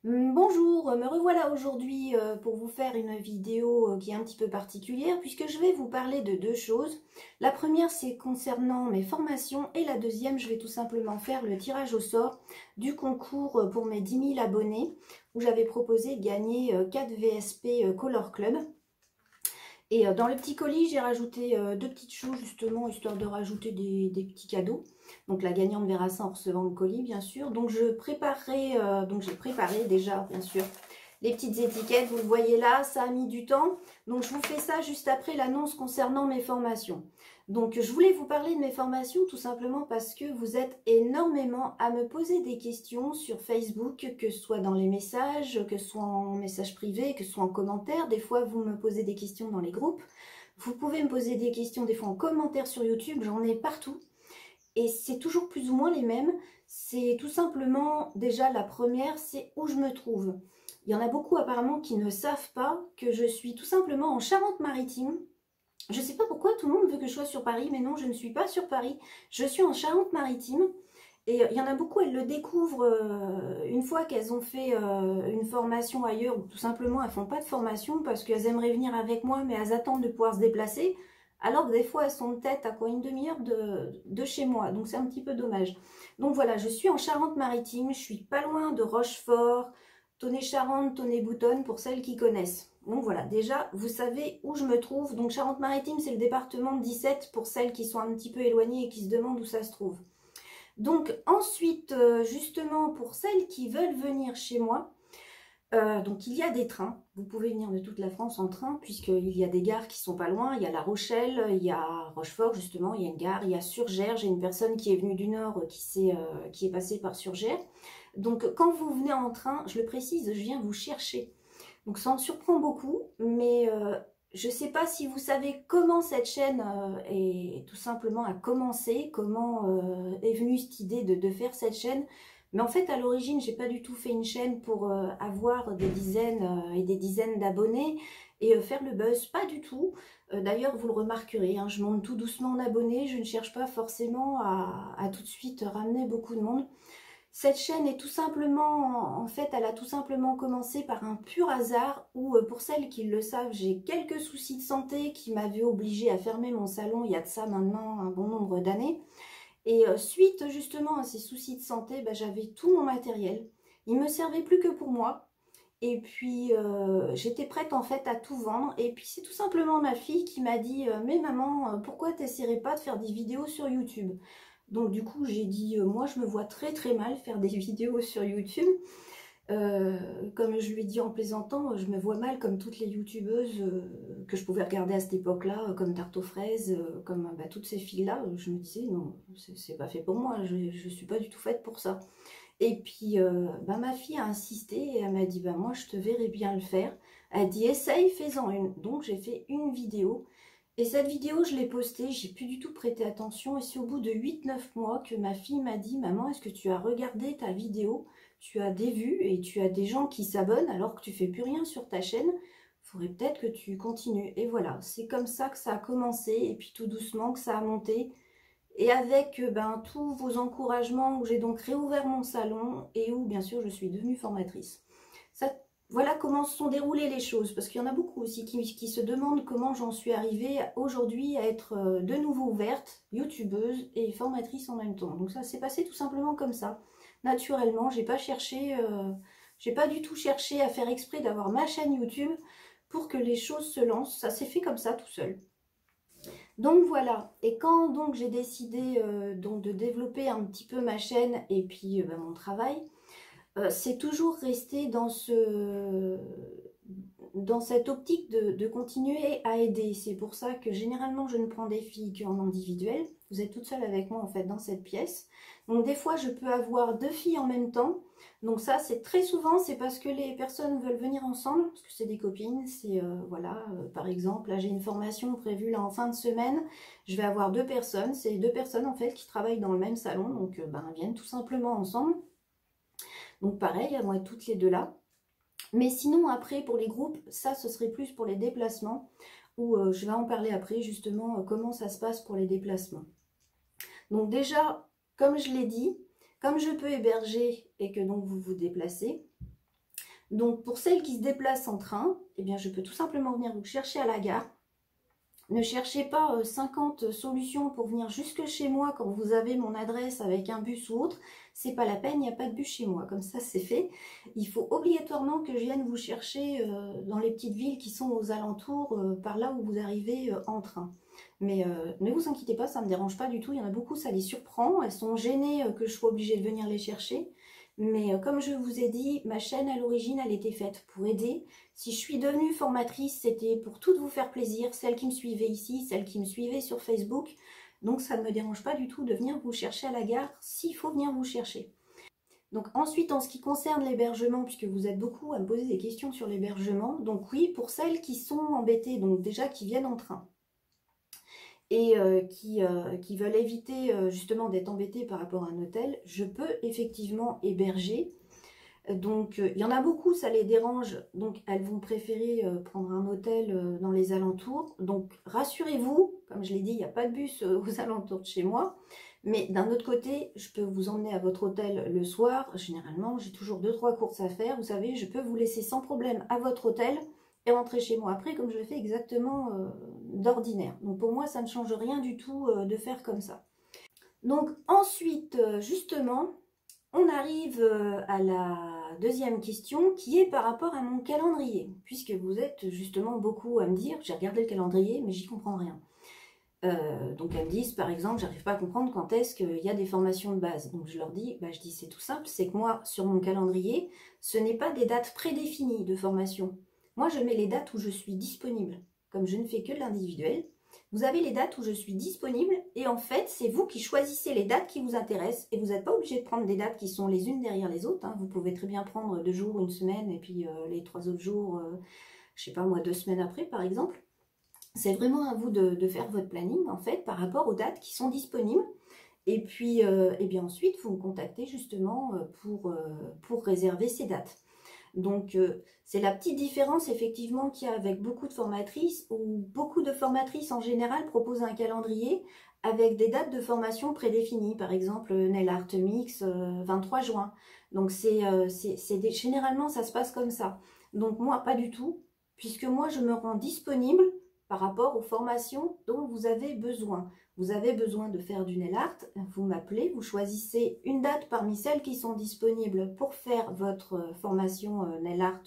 Bonjour, me revoilà aujourd'hui pour vous faire une vidéo qui est un petit peu particulière puisque je vais vous parler de deux choses. La première, c'est concernant mes formations et la deuxième, je vais tout simplement faire le tirage au sort du concours pour mes 10 000 abonnés où j'avais proposé de gagner 4 VSP Color Club. Et dans le petit colis, j'ai rajouté deux petites choses justement, histoire de rajouter des petits cadeaux. Donc la gagnante verra ça en recevant le colis, bien sûr. Donc j'ai préparé déjà, bien sûr, les petites étiquettes. Vous le voyez là, ça a mis du temps. Donc je vous fais ça juste après l'annonce concernant mes formations. Donc je voulais vous parler de mes formations tout simplement parce que vous êtes énormément à me poser des questions sur Facebook, que ce soit dans les messages, que ce soit en message privé, que ce soit en commentaire. Des fois vous me posez des questions dans les groupes. Vous pouvez me poser des questions des fois en commentaire sur YouTube, j'en ai partout. Et c'est toujours plus ou moins les mêmes. C'est tout simplement, déjà la première, c'est où je me trouve. Il y en a beaucoup apparemment qui ne savent pas que je suis tout simplement en Charente-Maritime. Je ne sais pas pourquoi tout le monde veut que je sois sur Paris, mais non, je ne suis pas sur Paris. Je suis en Charente-Maritime. Et il y en a beaucoup, elles le découvrent une fois qu'elles ont fait une formation ailleurs, ou tout simplement elles ne font pas de formation parce qu'elles aimeraient venir avec moi, mais elles attendent de pouvoir se déplacer. Alors que des fois, elles sont de tête à quoi une demi-heure de chez moi. Donc c'est un petit peu dommage. Donc voilà, je suis en Charente-Maritime, je suis pas loin de Rochefort, Tonnet-Charente, Tonnet-Boutonne pour celles qui connaissent. Donc voilà, déjà, vous savez où je me trouve. Donc Charente-Maritime, c'est le département de 17 pour celles qui sont un petit peu éloignées et qui se demandent où ça se trouve. Donc ensuite, justement, pour celles qui veulent venir chez moi, donc il y a des trains. Vous pouvez venir de toute la France en train, puisqu'il y a des gares qui sont pas loin. Il y a La Rochelle, il y a Rochefort, justement, il y a une gare. Il y a Surgères, j'ai une personne qui est venue du Nord, qui est passée par Surgères. Donc quand vous venez en train, je le précise, je viens vous chercher. Donc ça en surprend beaucoup, mais je ne sais pas si vous savez comment cette chaîne est tout simplement a commencé, comment est venue cette idée de faire cette chaîne. Mais en fait, à l'origine, j'ai pas du tout fait une chaîne pour avoir des dizaines et des dizaines d'abonnés et faire le buzz, pas du tout. D'ailleurs, vous le remarquerez, hein, je monte tout doucement en abonnés, je ne cherche pas forcément à tout de suite ramener beaucoup de monde. Cette chaîne est tout simplement, en fait, elle a tout simplement commencé par un pur hasard où, pour celles qui le savent, j'ai quelques soucis de santé qui m'avaient obligée à fermer mon salon il y a de ça maintenant un bon nombre d'années. Et suite justement à ces soucis de santé, bah, j'avais tout mon matériel. Il me servait plus que pour moi. Et puis j'étais prête en fait à tout vendre. Et puis c'est tout simplement ma fille qui m'a dit mais maman, pourquoi t'essaierais pas de faire des vidéos sur YouTube? Donc du coup j'ai dit moi je me vois très très mal faire des vidéos sur YouTube. Comme je lui ai dit en plaisantant, je me vois mal comme toutes les youtubeuses que je pouvais regarder à cette époque-là, comme Tarte aux fraises, comme bah, toutes ces filles-là. Je me disais non, c'est pas fait pour moi, je suis pas du tout faite pour ça. Et puis bah, ma fille a insisté et elle m'a dit bah, moi je te verrais bien le faire. Elle a dit essaye, fais-en une. Donc j'ai fait une vidéo. Et cette vidéo, je l'ai postée, j'ai plus du tout prêté attention. Et c'est au bout de 8-9 mois que ma fille m'a dit maman, est-ce que tu as regardé ta vidéo? Tu as des vues et tu as des gens qui s'abonnent alors que tu fais plus rien sur ta chaîne. Il faudrait peut-être que tu continues. Et voilà, c'est comme ça que ça a commencé. Et puis tout doucement que ça a monté. Et avec ben, tous vos encouragements, où j'ai donc réouvert mon salon et où bien sûr je suis devenue formatrice. Ça, voilà comment se sont déroulées les choses, parce qu'il y en a beaucoup aussi qui se demandent comment j'en suis arrivée aujourd'hui à être de nouveau ouverte, youtubeuse et formatrice en même temps. Donc ça s'est passé tout simplement comme ça, naturellement. J'ai pas cherché, j'ai pas du tout cherché à faire exprès d'avoir ma chaîne YouTube pour que les choses se lancent. Ça s'est fait comme ça tout seul. Donc voilà, et quand donc j'ai décidé donc de développer un petit peu ma chaîne et puis ben, mon travail, c'est toujours resté dans cette optique de continuer à aider. C'est pour ça que généralement je ne prends des filles qu'en individuel. Vous êtes toute seule avec moi en fait dans cette pièce. Donc des fois je peux avoir deux filles en même temps. Donc ça c'est très souvent c'est parce que les personnes veulent venir ensemble, parce que c'est des copines. C'est voilà, par exemple là j'ai une formation prévue là en fin de semaine. Je vais avoir deux personnes. C'est deux personnes en fait qui travaillent dans le même salon. Donc ben, elles viennent tout simplement ensemble. Donc pareil, elles vont être toutes les deux là. Mais sinon, après, pour les groupes, ça, ce serait plus pour les déplacements, où je vais en parler après, justement, comment ça se passe pour les déplacements. Donc déjà, comme je l'ai dit, comme je peux héberger et que donc vous vous déplacez, Donc pour celles qui se déplacent en train, eh bien je peux tout simplement venir vous chercher à la gare. Ne cherchez pas 50 solutions pour venir jusque chez moi quand vous avez mon adresse avec un bus ou autre. C'est pas la peine, il n'y a pas de bus chez moi. Comme ça, c'est fait. Il faut obligatoirement que je vienne vous chercher dans les petites villes qui sont aux alentours, par là où vous arrivez en train. Mais ne vous inquiétez pas, ça ne me dérange pas du tout. Il y en a beaucoup, ça les surprend. Elles sont gênées que je sois obligée de venir les chercher. Mais comme je vous ai dit, ma chaîne à l'origine, elle était faite pour aider. Si je suis devenue formatrice, c'était pour toutes vous faire plaisir, celles qui me suivaient ici, celles qui me suivaient sur Facebook. Donc ça ne me dérange pas du tout de venir vous chercher à la gare s'il faut venir vous chercher. Donc ensuite, en ce qui concerne l'hébergement, puisque vous êtes beaucoup à me poser des questions sur l'hébergement, donc oui, pour celles qui sont embêtées, donc déjà qui viennent en train, et qui veulent éviter justement d'être embêtées par rapport à un hôtel, je peux effectivement héberger. Donc il y en a beaucoup, ça les dérange, donc elles vont préférer prendre un hôtel dans les alentours. Donc rassurez-vous, comme je l'ai dit, il n'y a pas de bus aux alentours de chez moi. Mais d'un autre côté, je peux vous emmener à votre hôtel le soir. Généralement, j'ai toujours 2-3 courses à faire. Vous savez, je peux vous laisser sans problème à votre hôtel et rentrer chez moi après, comme je le fais exactement d'ordinaire. Donc pour moi, ça ne change rien du tout de faire comme ça. Donc ensuite, justement, on arrive à la deuxième question qui est par rapport à mon calendrier. Puisque vous êtes justement beaucoup à me dire, j'ai regardé le calendrier, mais j'y comprends rien. Donc elles me disent par exemple, j'arrive pas à comprendre quand est-ce qu'il y a des formations de base. Donc je leur dis, je dis c'est tout simple, c'est que moi sur mon calendrier, ce n'est pas des dates prédéfinies de formation. Moi je mets les dates où je suis disponible. Comme je ne fais que de l'individuel, vous avez les dates où je suis disponible et en fait c'est vous qui choisissez les dates qui vous intéressent et vous n'êtes pas obligé de prendre des dates qui sont les unes derrière les autres. Hein. Vous pouvez très bien prendre 2 jours, 1 semaine et puis les 3 autres jours, je sais pas moi, 2 semaines après par exemple. C'est vraiment à vous de faire votre planning en fait par rapport aux dates qui sont disponibles. Et puis et bien ensuite, vous me contactez justement pour réserver ces dates. Donc c'est la petite différence effectivement qu'il y a avec beaucoup de formatrices, où beaucoup de formatrices en général proposent un calendrier avec des dates de formation prédéfinies. Par exemple, Nail Art Mix 23 juin. Donc généralement ça se passe comme ça. Donc moi pas du tout, puisque moi je me rends disponible par rapport aux formations dont vous avez besoin. Vous avez besoin de faire du nail art, vous m'appelez, vous choisissez une date parmi celles qui sont disponibles pour faire votre formation nail art,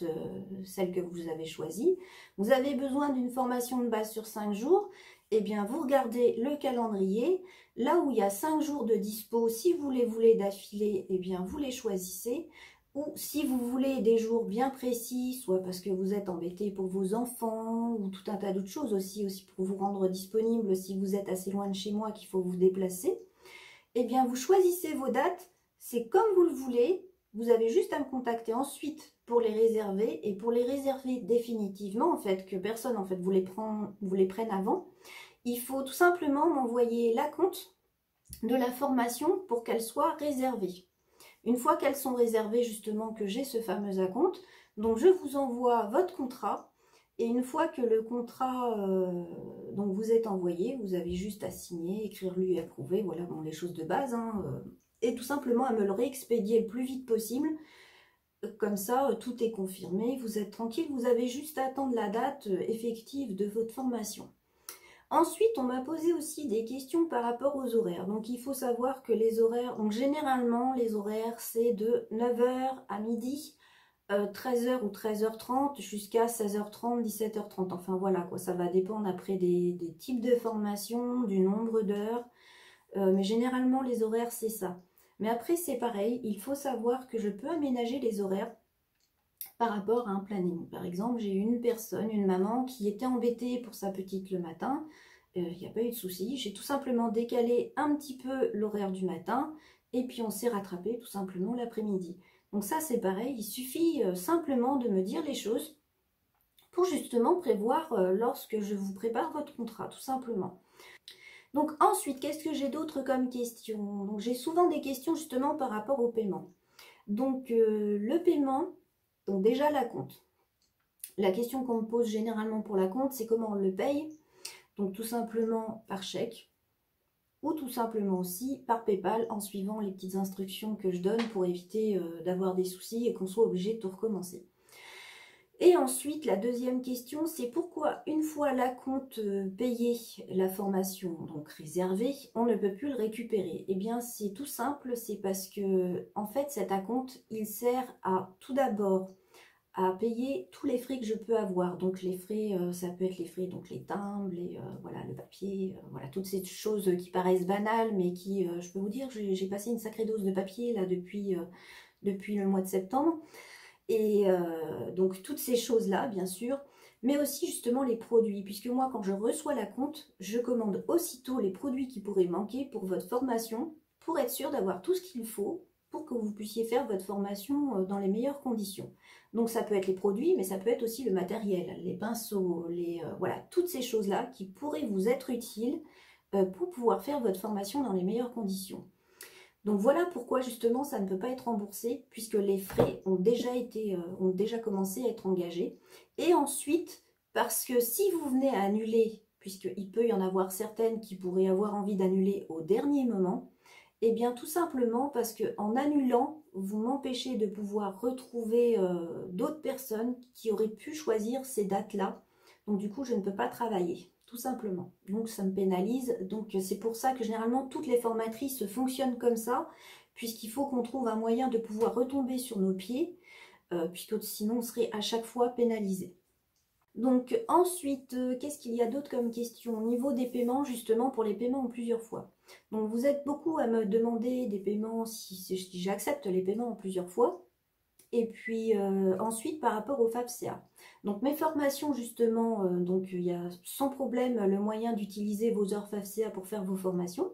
celle que vous avez choisie. Vous avez besoin d'une formation de base sur 5 jours, et bien vous regardez le calendrier, là où il y a 5 jours de dispo, si vous les voulez d'affilée, et bien vous les choisissez. Ou si vous voulez des jours bien précis, soit parce que vous êtes embêté pour vos enfants, ou tout un tas d'autres choses aussi pour vous rendre disponible si vous êtes assez loin de chez moi qu'il faut vous déplacer, eh bien vous choisissez vos dates, c'est comme vous le voulez, vous avez juste à me contacter ensuite pour les réserver, et pour les réserver définitivement, en fait, que personne en fait vous les prenne avant, il faut tout simplement m'envoyer l'acompte de la formation pour qu'elle soit réservée. Une fois qu'elles sont réservées, justement, que j'ai ce fameux acompte, donc je vous envoie votre contrat. Et une fois que le contrat donc vous est envoyé, vous avez juste à signer, écrire lu et approuver, voilà, bon, les choses de base, hein, et tout simplement à me le réexpédier le plus vite possible. Comme ça, tout est confirmé, vous êtes tranquille, vous avez juste à attendre la date effective de votre formation. Ensuite, on m'a posé aussi des questions par rapport aux horaires. Donc, il faut savoir que les horaires, donc généralement, les horaires, c'est de 9 h à midi, 13 h ou 13 h 30 jusqu'à 16 h 30, 17 h 30. Enfin, voilà, quoi. Ça va dépendre après des types de formation, du nombre d'heures. Mais généralement, les horaires, c'est ça. Mais après, c'est pareil. Il faut savoir que je peux aménager les horaires par rapport à un planning. Par exemple, j'ai une personne, une maman qui était embêtée pour sa petite le matin. Il n'y a pas eu de souci. J'ai tout simplement décalé un petit peu l'horaire du matin et puis on s'est rattrapé tout simplement l'après-midi. Donc ça, c'est pareil. Il suffit simplement de me dire les choses pour justement prévoir lorsque je vous prépare votre contrat, tout simplement. Donc ensuite, qu'est-ce que j'ai d'autre comme questions? Donc j'ai souvent des questions justement par rapport au paiement. Donc le paiement... Donc déjà l'acompte. La question qu'on me pose généralement pour l'acompte, c'est comment on le paye. Donc tout simplement par chèque ou tout simplement aussi par PayPal en suivant les petites instructions que je donne pour éviter d'avoir des soucis et qu'on soit obligé de tout recommencer. Et ensuite, la deuxième question, c'est pourquoi une fois l'acompte payé, la formation donc réservée, on ne peut plus le récupérer? Eh bien, c'est tout simple, c'est parce que en fait, cet acompte, il sert à tout d'abord à payer tous les frais que je peux avoir. Donc les frais, ça peut être les frais, donc les timbres, voilà, le papier, voilà, toutes ces choses qui paraissent banales, mais qui, je peux vous dire, j'ai passé une sacrée dose de papier là depuis le mois de septembre. Et donc toutes ces choses-là, bien sûr, mais aussi justement les produits, puisque moi, quand je reçois la compte, je commande aussitôt les produits qui pourraient manquer pour votre formation, pour être sûr d'avoir tout ce qu'il faut pour que vous puissiez faire votre formation dans les meilleures conditions. Donc ça peut être les produits, mais ça peut être aussi le matériel, les pinceaux, voilà, toutes ces choses-là qui pourraient vous être utiles pour pouvoir faire votre formation dans les meilleures conditions. Donc voilà pourquoi justement ça ne peut pas être remboursé, puisque les frais ont déjà commencé à être engagés. Et ensuite, parce que si vous venez à annuler, puisqu'il peut y en avoir certaines qui pourraient avoir envie d'annuler au dernier moment, eh bien tout simplement parce qu'en annulant, vous m'empêchez de pouvoir retrouver d'autres personnes qui auraient pu choisir ces dates-là. Donc du coup, je ne peux pas travailler, tout simplement. Donc ça me pénalise. Donc c'est pour ça que généralement toutes les formatrices fonctionnent comme ça, puisqu'il faut qu'on trouve un moyen de pouvoir retomber sur nos pieds, puisque sinon on serait à chaque fois pénalisé. Donc ensuite, qu'est-ce qu'il y a d'autre comme question? Au niveau des paiements, justement, pour les paiements en plusieurs fois. Donc vous êtes beaucoup à me demander des paiements si j'accepte les paiements en plusieurs fois. Et puis ensuite, par rapport au FAFSA. Donc mes formations, justement, donc il y a sans problème le moyen d'utiliser vos heures FAFSA pour faire vos formations.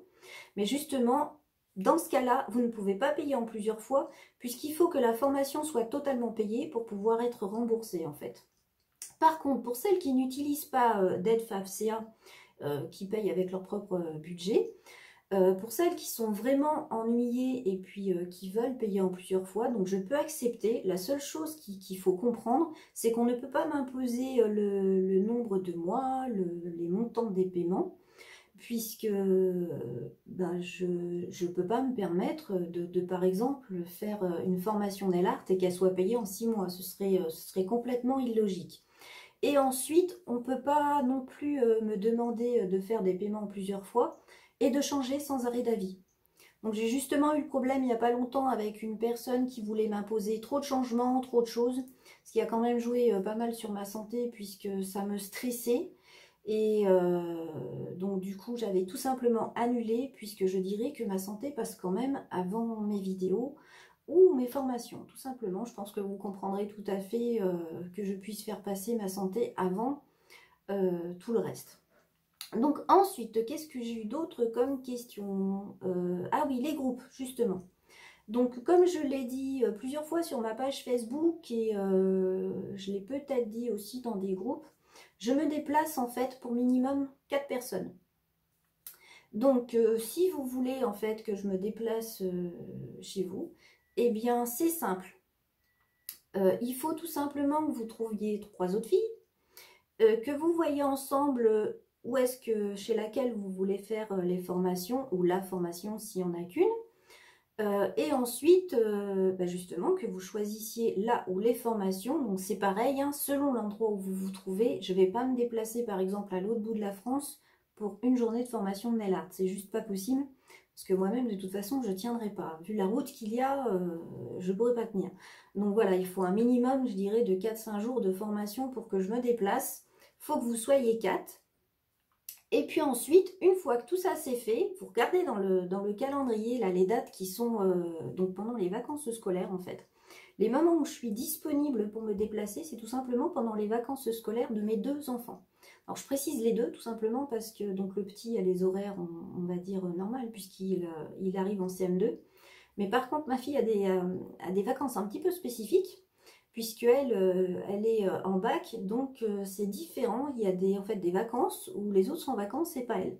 Mais justement, dans ce cas-là, vous ne pouvez pas payer en plusieurs fois, puisqu'il faut que la formation soit totalement payée pour pouvoir être remboursée, en fait. Par contre, pour celles qui n'utilisent pas d'aide FAFSA, qui payent avec leur propre budget, pour celles qui sont vraiment ennuyées et puis qui veulent payer en plusieurs fois, donc je peux accepter. La seule chose qu'il faut comprendre, c'est qu'on ne peut pas m'imposer le nombre de mois, les montants des paiements, puisque ben, je ne peux pas me permettre par exemple, faire une formation nail art et qu'elle soit payée en 6 mois. Ce serait complètement illogique. Et ensuite, on ne peut pas non plus me demander de faire des paiements plusieurs fois et de changer sans arrêt d'avis. Donc j'ai justement eu le problème il n'y a pas longtemps avec une personne qui voulait m'imposer trop de changements, trop de choses, ce qui a quand même joué pas mal sur ma santé puisque ça me stressait. Et donc du coup j'avais tout simplement annulé puisque je dirais que ma santé passe quand même avant mes vidéos ou mes formations. Tout simplement, je pense que vous comprendrez tout à fait que je puisse faire passer ma santé avant tout le reste. Donc ensuite, qu'est-ce que j'ai eu d'autre comme question? Ah oui, les groupes, justement. Donc comme je l'ai dit plusieurs fois sur ma page Facebook et je l'ai peut-être dit aussi dans des groupes, je me déplace en fait pour minimum 4 personnes. Donc si vous voulez en fait que je me déplace chez vous, eh bien c'est simple. Il faut tout simplement que vous trouviez 3 autres filles, que vous voyez ensemble où est-ce que chez laquelle vous voulez faire les formations ou la formation s'il n'y en a qu'une. Et ensuite, bah justement, que vous choisissiez là où les formations. Donc c'est pareil, hein, selon l'endroit où vous vous trouvez. Je ne vais pas me déplacer par exemple à l'autre bout de la France pour une journée de formation de nail art. C'est juste pas possible. Parce que moi-même, de toute façon, je ne tiendrai pas. Vu la route qu'il y a, je ne pourrais pas tenir. Donc voilà, il faut un minimum, je dirais, de 4-5 jours de formation pour que je me déplace. Il faut que vous soyez 4. Et puis ensuite, une fois que tout ça c'est fait, vous regardez dans le calendrier là, les dates qui sont donc pendant les vacances scolaires en fait. Les moments où je suis disponible pour me déplacer, c'est tout simplement pendant les vacances scolaires de mes 2 enfants. Alors je précise les deux tout simplement parce que donc le petit a les horaires, on va dire, normales puisqu'il arrive en CM2. Mais par contre, ma fille a des vacances un petit peu spécifiques puisqu'elle elle est en bac, donc c'est différent. Il y a en fait des vacances où les autres sont en vacances, c'est pas elle.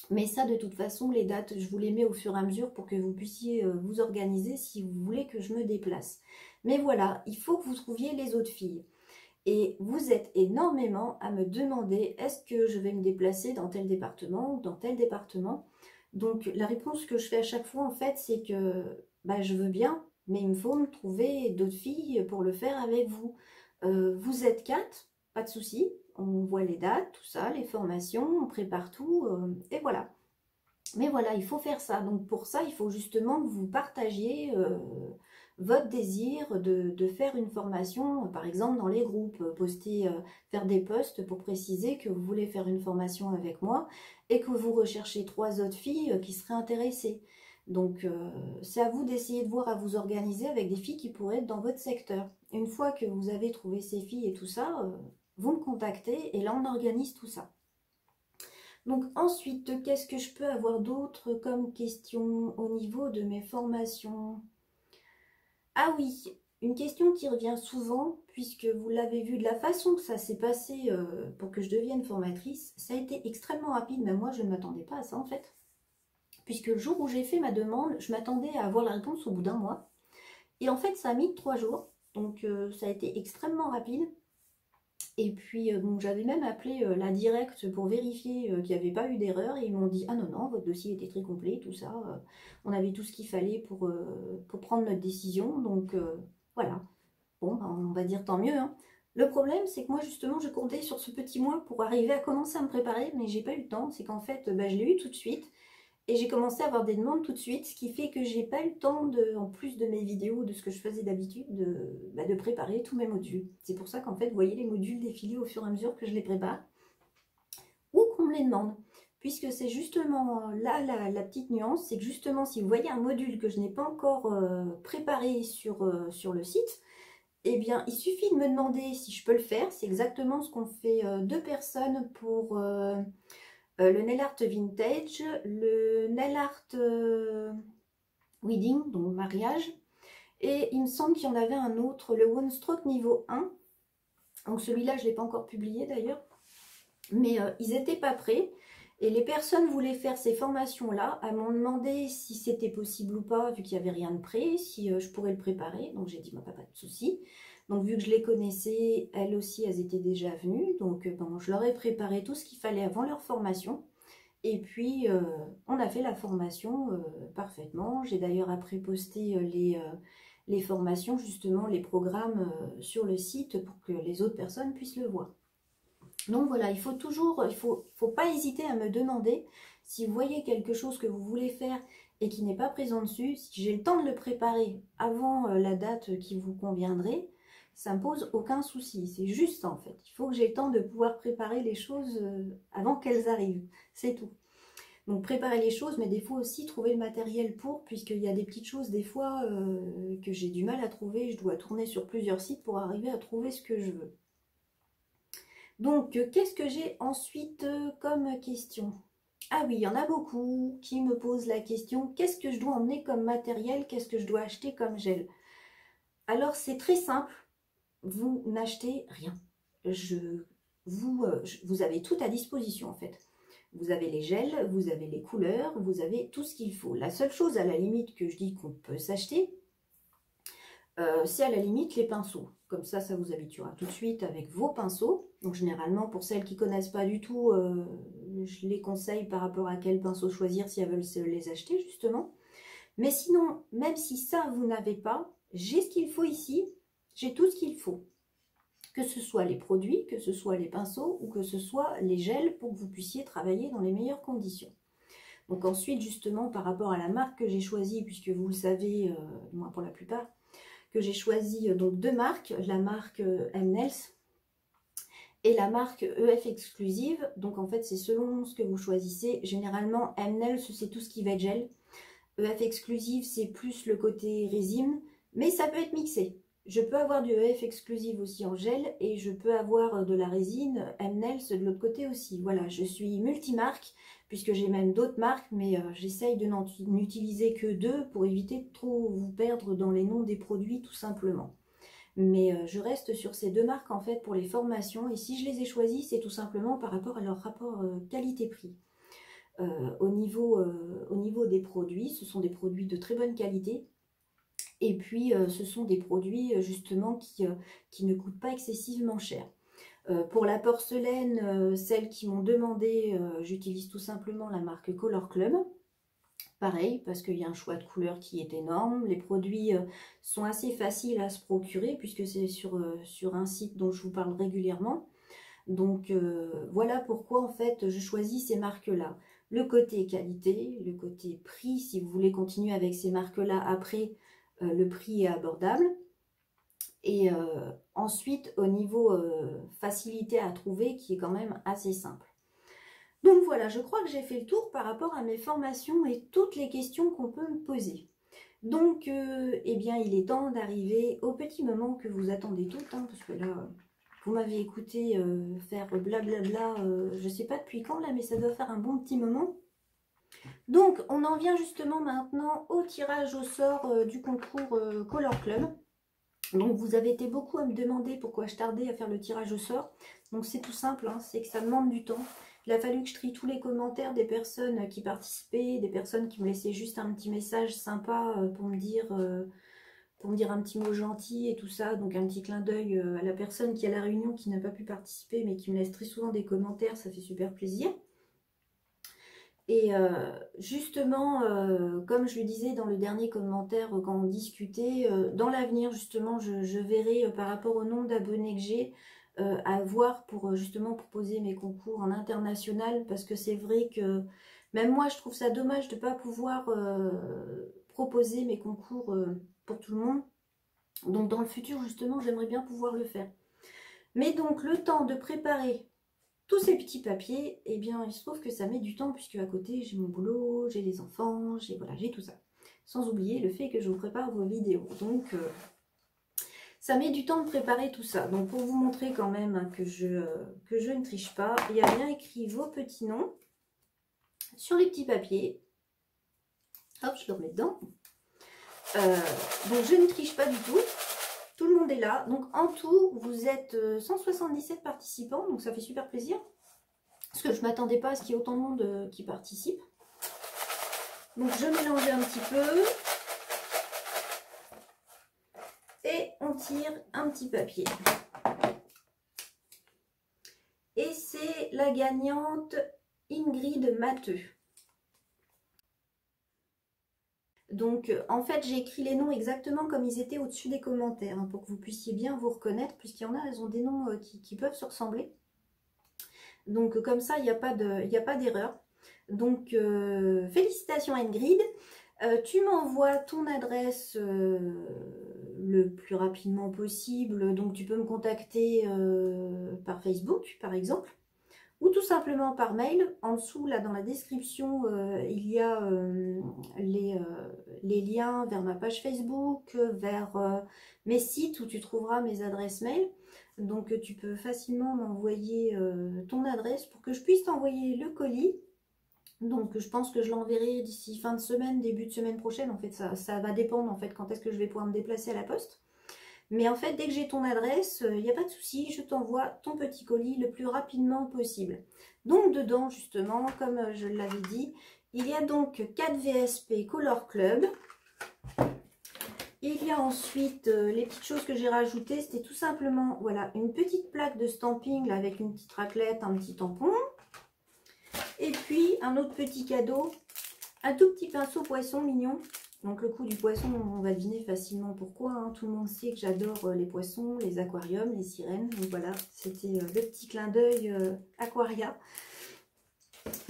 Mais ça, de toute façon, les dates, je vous les mets au fur et à mesure pour que vous puissiez vous organiser si vous voulez que je me déplace. Mais voilà, il faut que vous trouviez les autres filles. Et vous êtes énormément à me demander, est-ce que je vais me déplacer dans tel département ou dans tel département? Donc la réponse que je fais à chaque fois, en fait, c'est que bah, je veux bien, mais il me faut me trouver d'autres filles pour le faire avec vous. Vous êtes 4, pas de souci. On voit les dates, tout ça, les formations, on prépare tout, et voilà. Mais voilà, il faut faire ça. Donc pour ça, il faut justement que vous partagiez votre désir de faire une formation, par exemple dans les groupes, poster, faire des posts pour préciser que vous voulez faire une formation avec moi et que vous recherchez 3 autres filles qui seraient intéressées. Donc c'est à vous d'essayer de voir à vous organiser avec des filles qui pourraient être dans votre secteur. Une fois que vous avez trouvé ces filles et tout ça, vous me contactez et là on organise tout ça. Donc ensuite, qu'est-ce que je peux avoir d'autre comme question au niveau de mes formations? Ah oui, une question qui revient souvent, puisque vous l'avez vu de la façon que ça s'est passé pour que je devienne formatrice, ça a été extrêmement rapide, mais moi je ne m'attendais pas à ça en fait. Puisque le jour où j'ai fait ma demande, je m'attendais à avoir la réponse au bout d'un mois. Et en fait, ça a mis 3 jours, donc ça a été extrêmement rapide. Et puis, donc, j'avais même appelé la directe pour vérifier qu'il n'y avait pas eu d'erreur. Et ils m'ont dit, ah non, non, votre dossier était très complet, tout ça. On avait tout ce qu'il fallait pour prendre notre décision. Donc, voilà. Bon, ben, on va dire tant mieux, hein. Le problème, c'est que moi, justement, je comptais sur ce petit mois pour arriver à commencer à me préparer. Mais j'ai pas eu le temps. C'est qu'en fait, je l'ai eu tout de suite. Et j'ai commencé à avoir des demandes tout de suite, ce qui fait que j'ai pas eu le temps, en plus de mes vidéos, de ce que je faisais d'habitude, de préparer tous mes modules. C'est pour ça qu'en fait, vous voyez les modules défiler au fur et à mesure que je les prépare, ou qu'on me les demande. Puisque c'est justement là la petite nuance, c'est que justement, si vous voyez un module que je n'ai pas encore préparé sur le site, eh bien, il suffit de me demander si je peux le faire. C'est exactement ce qu'ont fait 2 personnes pour... le nail art vintage, le nail art wedding, donc mariage, et il me semble qu'il y en avait un autre, le One Stroke niveau 1, donc celui-là je ne l'ai pas encore publié d'ailleurs, mais ils n'étaient pas prêts, et les personnes voulaient faire ces formations-là, elles m'ont demandé si c'était possible ou pas, vu qu'il n'y avait rien de prêt, si je pourrais le préparer, donc j'ai dit bah, pas de souci. Donc vu que je les connaissais, elles aussi, elles étaient déjà venues, donc bon, je leur ai préparé tout ce qu'il fallait avant leur formation. Et puis, on a fait la formation parfaitement. J'ai d'ailleurs après posté les formations, justement, les programmes sur le site pour que les autres personnes puissent le voir. Donc voilà, il faut pas hésiter à me demander si vous voyez quelque chose que vous voulez faire et qui n'est pas présent dessus, si j'ai le temps de le préparer avant la date qui vous conviendrait, ça ne me pose aucun souci. C'est juste ça en fait. Il faut que j'ai le temps de pouvoir préparer les choses avant qu'elles arrivent. C'est tout. Donc préparer les choses, mais des fois aussi trouver le matériel pour, puisqu'il y a des petites choses des fois que j'ai du mal à trouver. Je dois tourner sur plusieurs sites pour arriver à trouver ce que je veux. Donc, qu'est-ce que j'ai ensuite comme question? Ah oui, il y en a beaucoup qui me posent la question, qu'est-ce que je dois emmener comme matériel? Qu'est-ce que je dois acheter comme gel? Alors, c'est très simple. Vous n'achetez rien. Vous avez tout à disposition, en fait. Vous avez les gels, vous avez les couleurs, vous avez tout ce qu'il faut. La seule chose, à la limite, que je dis qu'on peut s'acheter, c'est à la limite les pinceaux. Comme ça vous habituera tout de suite avec vos pinceaux. Donc généralement, pour celles qui ne connaissent pas du tout, je les conseille par rapport à quel pinceau choisir si elles veulent se les acheter justement. Mais sinon, même si ça vous n'avez pas, j'ai ce qu'il faut ici, j'ai tout ce qu'il faut. Que ce soit les produits, que ce soit les pinceaux ou que ce soit les gels pour que vous puissiez travailler dans les meilleures conditions. Donc ensuite, justement, par rapport à la marque que j'ai choisie, puisque vous le savez, moi pour la plupart, que j'ai choisi donc 2 marques, la marque M-Nails et la marque EF Exclusive. Donc en fait c'est selon ce que vous choisissez. Généralement M-Nails c'est tout ce qui va être gel. EF Exclusive c'est plus le côté résine, mais ça peut être mixé. Je peux avoir du EF Exclusive aussi en gel et je peux avoir de la résine M-Nails de l'autre côté aussi. Voilà, je suis multimarque puisque j'ai même d'autres marques, mais j'essaye de n'utiliser que 2 pour éviter de trop vous perdre dans les noms des produits tout simplement. Mais je reste sur ces 2 marques en fait pour les formations et si je les ai choisies, c'est tout simplement par rapport à leur rapport qualité-prix. Au niveau des produits, ce sont des produits de très bonne qualité. Et puis, ce sont des produits justement qui ne coûtent pas excessivement cher. Pour la porcelaine, celles qui m'ont demandé, j'utilise tout simplement la marque Color Club. pareil, parce qu'il y a un choix de couleurs qui est énorme. Les produits sont assez faciles à se procurer, puisque c'est sur un site dont je vous parle régulièrement. Donc voilà pourquoi en fait je choisis ces marques-là. Le côté qualité, le côté prix, si vous voulez continuer avec ces marques-là après, le prix est abordable. Et ensuite au niveau facilité à trouver qui est quand même assez simple. Donc voilà, je crois que j'ai fait le tour par rapport à mes formations et toutes les questions qu'on peut me poser. Donc eh bien il est temps d'arriver au petit moment que vous attendez toutes, hein, parce que là vous m'avez écouté faire blablabla, je ne sais pas depuis quand là, mais ça doit faire un bon petit moment. Donc on en vient justement maintenant au tirage au sort du concours Color Club. Donc vous avez été beaucoup à me demander pourquoi je tardais à faire le tirage au sort. Donc c'est tout simple, hein, c'est que ça demande du temps. Il a fallu que je trie tous les commentaires des personnes qui participaient, des personnes qui me laissaient juste un petit message sympa pour me dire un petit mot gentil et tout ça. Donc un petit clin d'œil à la personne qui est à la réunion qui n'a pas pu participer mais qui me laisse très souvent des commentaires, ça fait super plaisir. Et justement, comme je le disais dans le dernier commentaire quand on discutait, dans l'avenir justement je verrai par rapport au nombre d'abonnés que j'ai à voir pour justement proposer mes concours en international, parce que c'est vrai que même moi je trouve ça dommage de ne pas pouvoir proposer mes concours pour tout le monde. Donc dans le futur justement j'aimerais bien pouvoir le faire. Mais donc le temps de préparer tous ces petits papiers, eh bien il se trouve que ça met du temps, puisque à côté j'ai mon boulot, j'ai les enfants, j'ai tout ça. Sans oublier le fait que je vous prépare vos vidéos. Donc ça met du temps de préparer tout ça. Donc pour vous montrer quand même hein, que je ne triche pas, il y a bien écrit vos petits noms sur les petits papiers. Hop, je le remets dedans. Donc je ne triche pas du tout. Tout le monde est là. Donc en tout, vous êtes 177 participants. Donc ça fait super plaisir. Parce que je ne m'attendais pas à ce qu'il y ait autant de monde qui participe. Donc je mélange un petit peu. Et on tire un petit papier. Et c'est la gagnante Ingrid Matteux. Donc en fait j'ai écrit les noms exactement comme ils étaient au-dessus des commentaires, hein, pour que vous puissiez bien vous reconnaître, puisqu'il y en a, elles ont des noms qui peuvent se ressembler. Donc comme ça il n'y a pas d'erreur. Donc félicitations Ingrid. Tu m'envoies ton adresse le plus rapidement possible. Donc tu peux me contacter par Facebook par exemple, ou tout simplement par mail. En dessous là dans la description il y a les liens vers ma page Facebook, vers mes sites où tu trouveras mes adresses mail. Donc tu peux facilement m'envoyer ton adresse pour que je puisse t'envoyer le colis. Donc je pense que je l'enverrai d'ici fin de semaine, début de semaine prochaine. En fait ça va dépendre en fait quand est-ce que je vais pouvoir me déplacer à la poste. Mais en fait dès que j'ai ton adresse, il n'y a pas de souci, je t'envoie ton petit colis le plus rapidement possible. Donc dedans justement, comme je l'avais dit, il y a donc 4 VSP Color Club. Il y a ensuite les petites choses que j'ai rajoutées, c'était tout simplement voilà, une petite plaque de stamping là, avec une petite raclette, un petit tampon. Et puis un autre petit cadeau, un tout petit pinceau poisson mignon. Donc le coup du poisson, on va deviner facilement pourquoi. Hein. Tout le monde sait que j'adore les poissons, les aquariums, les sirènes. Donc voilà, c'était le petit clin d'œil aquaria.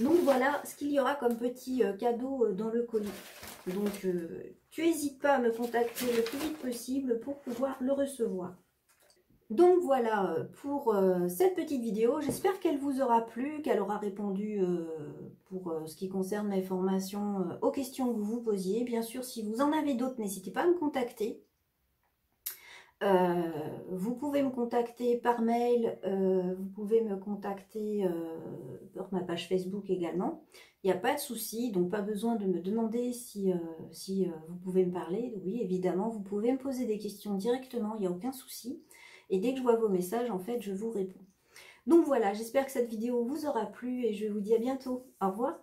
Donc voilà ce qu'il y aura comme petit cadeau dans le colis. Donc tu n'hésites pas à me contacter le plus vite possible pour pouvoir le recevoir. Donc voilà pour cette petite vidéo, j'espère qu'elle vous aura plu, qu'elle aura répondu pour ce qui concerne mes formations aux questions que vous vous posiez. Bien sûr, si vous en avez d'autres, n'hésitez pas à me contacter. Vous pouvez me contacter par mail, vous pouvez me contacter par ma page Facebook également. Il n'y a pas de souci, donc pas besoin de me demander si vous pouvez me parler. Oui, évidemment, vous pouvez me poser des questions directement, il n'y a aucun souci. Et dès que je vois vos messages, en fait, je vous réponds. Donc voilà, j'espère que cette vidéo vous aura plu et je vous dis à bientôt. Au revoir.